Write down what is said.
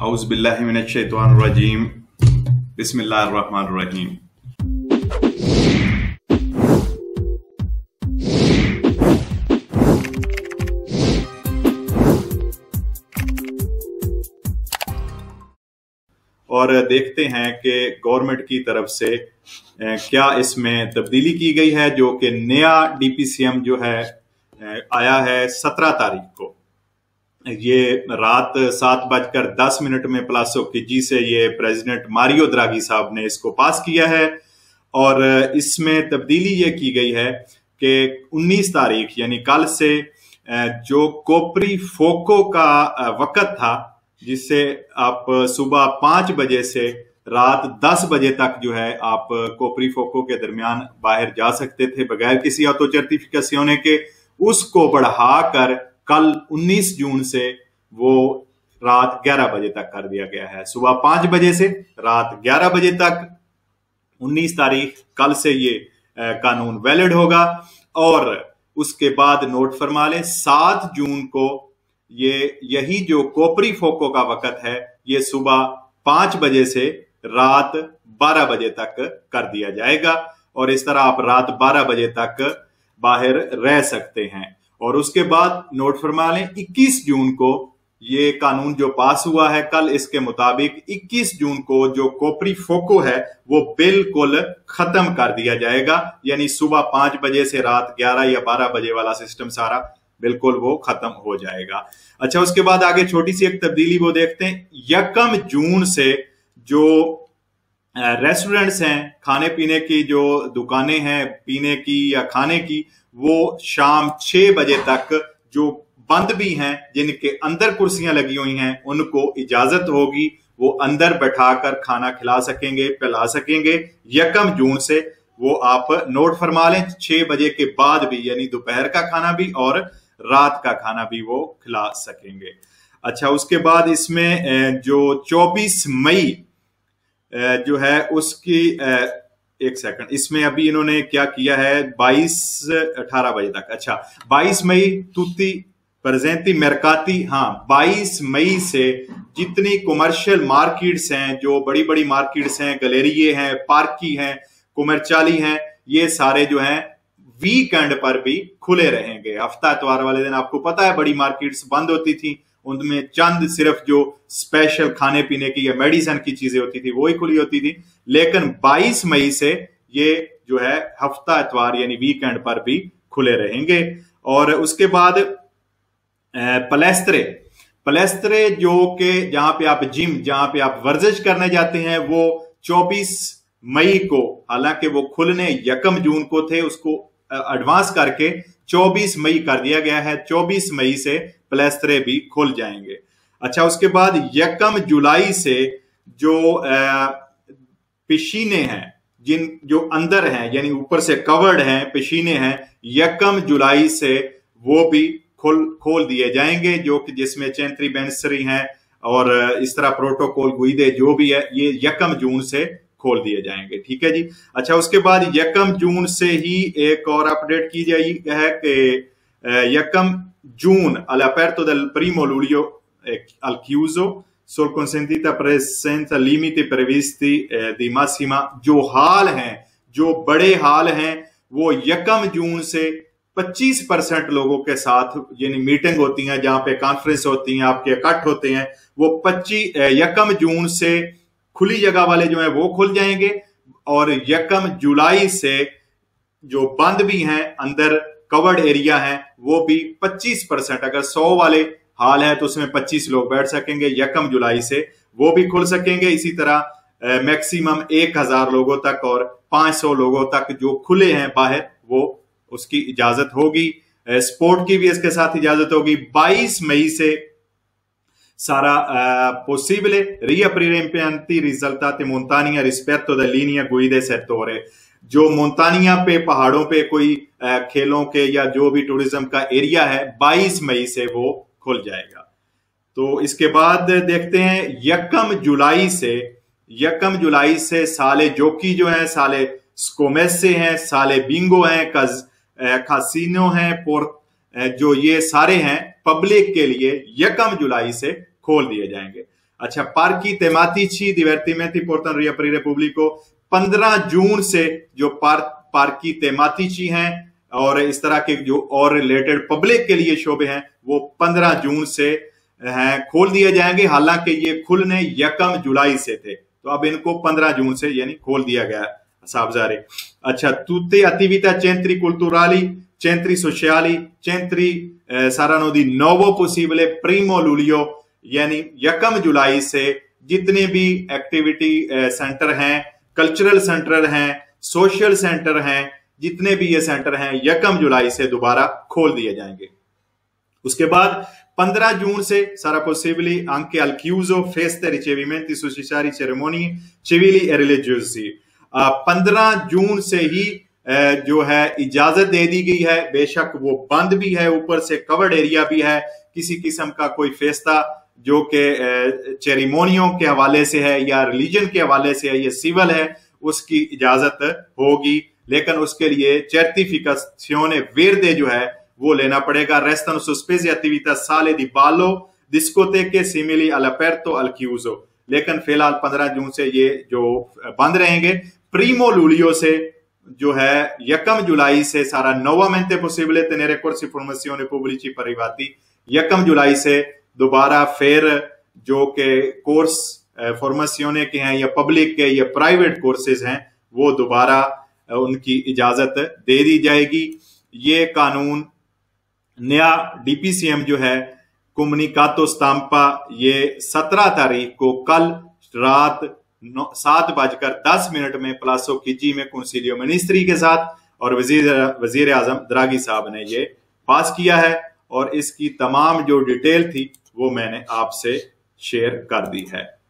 औज़ु बिल्लाहि मिनश शैतानिर रजीम। बिस्मिल्लाहिर रहमानिर रहीम। और देखते हैं कि गवर्नमेंट की तरफ से क्या इसमें तब्दीली की गई है, जो कि नया डीपीसीएम जो है आया है 17 तारीख को। ये रात 7:10 में पलासो किजी से ये प्रेसिडेंट मारियो द्रागी साहब ने इसको पास किया है। और इसमें तब्दीली ये की गई है कि 19 तारीख यानी कल से जो कोपरी फोको का वक़्त था, जिससे आप सुबह 5 बजे से रात 10 बजे तक जो है आप कोपरी फोको के दरमियान बाहर जा सकते थे बगैर किसी ऑटो सर्टिफिकेशन के, उसको बढ़ाकर कल 19 जून से वो रात 11 बजे तक कर दिया गया है। सुबह 5 बजे से रात 11 बजे तक 19 तारीख कल से ये कानून वैलिड होगा। और उसके बाद नोट फरमा लें 7 जून को यही जो कोपरी फोको का वक़्त है ये सुबह 5 बजे से रात 12 बजे तक कर दिया जाएगा। और इस तरह आप रात 12 बजे तक बाहर रह सकते हैं। और उसके बाद नोट फरमा लें 21 जून को ये कानून जो पास हुआ है कल, इसके मुताबिक 21 जून को जो कोपरी फोको है वो बिल्कुल खत्म कर दिया जाएगा। यानी सुबह 5 बजे से रात 11 या 12 बजे वाला सिस्टम सारा बिल्कुल वो खत्म हो जाएगा। अच्छा, उसके बाद आगे छोटी सी एक तब्दीली वो देखते हैं। 1 जून से जो रेस्टोरेंट्स हैं, खाने पीने की जो दुकानें हैं पीने की या खाने की, वो शाम 6 बजे तक जो बंद भी हैं, जिनके अंदर कुर्सियां लगी हुई हैं, उनको इजाजत होगी, वो अंदर बैठाकर खाना खिला सकेंगे, पिला सकेंगे। 1 जून से वो आप नोट फरमा लें 6 बजे के बाद भी, यानी दोपहर का खाना भी और रात का खाना भी वो खिला सकेंगे। अच्छा, उसके बाद इसमें जो 24 मई जो है उसकी एक सेकंड, इसमें अभी इन्होंने क्या किया है 18 बजे तक। अच्छा, 22 मई तुति प्रेजेंटी मरकाती, हाँ 22 मई से जितनी कमर्शियल मार्केट्स हैं, जो बड़ी बड़ी मार्केट्स हैं, गैलरिये हैं, पार्की हैं, कुमरचाली हैं, ये सारे जो हैं वीकेंड पर भी खुले रहेंगे। हफ्ता इतवार वाले दिन आपको पता है बड़ी मार्केट्स बंद होती थी, उनमें चंद सिर्फ जो स्पेशल खाने पीने की या मेडिसिन की चीजें होती थी वो ही खुली होती थी। लेकिन 22 मई से ये जो है हफ्ता इतवार यानी वीकेंड पर भी खुले रहेंगे। और उसके बाद पलेस्त्रे जो के जहां पे आप जिम, जहां पे आप वर्जिश करने जाते हैं, वो 24 मई को, हालांकि वो खुलने 1 जून को थे, उसको एडवांस करके 24 मई कर दिया गया है। 24 मई से पलेस्त्रे भी खुल जाएंगे। अच्छा, उसके बाद 1 जुलाई से जो पेशीने हैं, जो अंदर हैं यानी ऊपर से कवर्ड हैं, पेशीने हैं, 1 जुलाई से वो भी खोल दिए जाएंगे, जो कि जिसमें चेंट्री बेंसरी हैं और इस तरह प्रोटोकॉल गुईदे जो भी है, ये 1 जून से खोल दिए जाएंगे। ठीक है जी। अच्छा, उसके बाद 1 जून से ही एक और अपडेट की गई है कि 1 Giugno all'aperto del primo luglio al chiuso sul consentita presenza limiti previsti di massima, जो हाल हैं, जो बड़े हाल हैं, वो 1 जून से 25% लोगों के साथ यानी मीटिंग होती हैं, जहां पे कॉन्फ्रेंस होती हैं, आपके इकट्ठ होते हैं, वो 1 जून से खुली जगह वाले जो है वो खुल जाएंगे। और 1 जुलाई से जो बंद भी हैं, अंदर कवर्ड एरिया है, वो भी 25%, अगर 100 वाले हाल है तो उसमें 25 लोग बैठ सकेंगे। 1 जुलाई से वो भी खुल सकेंगे। इसी तरह मैक्सिमम 1000 लोगों तक और 500 लोगों तक जो खुले हैं बाहर, वो उसकी इजाजत होगी। स्पोर्ट की भी इसके साथ इजाजत होगी। 22 मई से sarà possibile riaprire impianti risaltati montagna rispetto da linea guida settore, जो मोन्तानिया पे, पहाड़ों पे कोई खेलों के या जो भी टूरिज्म का एरिया है, 22 मई से वो खुल जाएगा। तो इसके बाद देखते हैं 1 जुलाई से साले जोकी जो है, साले स्कोमेसे हैं, साले बिंगो हैं, कासिनो हैं, जो ये सारे हैं पब्लिक के लिए 1 जुलाई से खोल दिए जाएंगे। अच्छा, Parchi Tematici Divertimenti portano riaprire pubblico 15 जून से जो Parchi Tematici हैं और इस तरह के जो और रिलेटेड पब्लिक के लिए शोबे हैं वो 15 जून से हैं खोल दिए जाएंगे। हालांकि ये खुलने 1 जुलाई से थे, तो अब इनको 15 जून से यानी खोल दिया गया साहबजारे। अच्छा, tutte attività centri culturali, centri sociali, centri saranno di nuovo possibile 1 luglio, यानी 1 जुलाई से जितने भी एक्टिविटी सेंटर हैं, कल्चरल सेंटर हैं, सोशल सेंटर हैं, जितने भी ये सेंटर हैं 1 जुलाई से दोबारा खोल दिए जाएंगे। उसके बाद 15 जून से sarà possibile anche al chiuso feste ricevimenti sociali cerimonie civili e religiosi। 15 जून से ही जो है इजाजत दे दी गई है, बेशक वो बंद भी है, ऊपर से कवर्ड एरिया भी है। किसी किस्म का कोई फेस्ता जो कि चेरिमोनियों के हवाले से है या रिलीजन के हवाले से है, ये सिविल है, उसकी इजाजत होगी, लेकिन उसके लिए certificazione verde जो है वो लेना पड़ेगा। Restano sospese attività sale di ballo, discoteche simili all'aperto al chiuso, लेकिन फिलहाल 15 जून से ये जो बंद रहेंगे। 1 luglio से जो है 1 जुलाई से सारा nuovamente possibile tenere corsi formazione pubblici privati। 1 जुलाई से दोबारा फिर जो के कोर्स फॉर्मेशन के हैं या पब्लिक के या प्राइवेट कोर्सेज हैं वो दोबारा उनकी इजाजत दे दी जाएगी। ये कानून नया डीपीसीएम जो है कोमुनिकातो स्टाम्पा ये 17 तारीख को कल रात 7:10 में प्लासो किजी में कंसिलियो मिनिस्ट्री के साथ और वजीर आजम द्रागी साहब ने ये पास किया है, और इसकी तमाम जो डिटेल थी वो मैंने आपसे शेयर कर दी है।